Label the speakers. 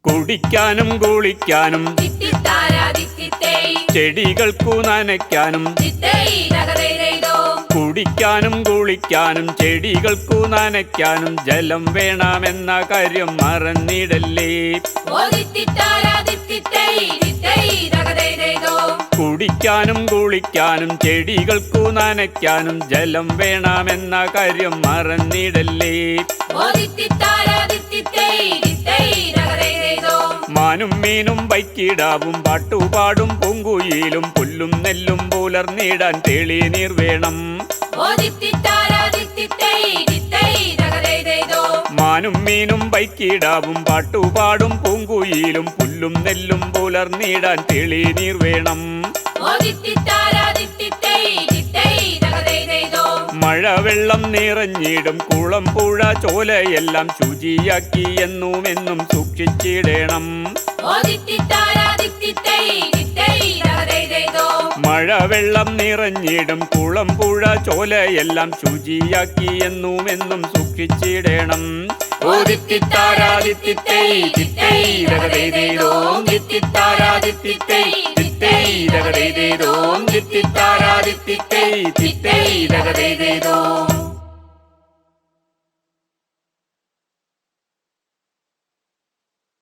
Speaker 1: കുടിക്കാനും കുളിക്കാനും ചെടികൾക്കു നനയ്ക്കാനും കുടിക്കാനും കുളിക്കാനും ചെടികൾക്കു നനയ്ക്കാനും ജലം വേണമെന്ന കാര്യം മറന്നിടല്ലേ. കുടിക്കാനും കുളിക്കാനും ചെടികൾക്കു നനയ്ക്കാനും ജലം വേണമെന്ന കാര്യം മറന്നിടല്ലേ. മാനും മീനും വൈക്കിടാവും പാട്ടുപാടും പൂങ്കുയിലും പുല്ലും നെല്ലും പുലർന്നിടാൻ തെളിനീർ വേണം. മാനും മീനും വൈക്കിടാവും പാട്ടുപാടും പൂങ്കുയിലും പുല്ലും നെല്ലും പുലർന്നിടാൻ തെളിനീർ വേണം. മഴവെള്ളം നിറഞ്ഞിടും കുളം പുഴ ചോലയെല്ലാം ശുചിയാക്കി എന്നും സൂക്ഷിച്ചിടണം. മഴവെള്ളം നിറഞ്ഞിടും കുളം പുഴ ചോലയെല്ലാം ശുചിയാക്കി എന്നും സൂക്ഷിച്ചിടണം. ഓ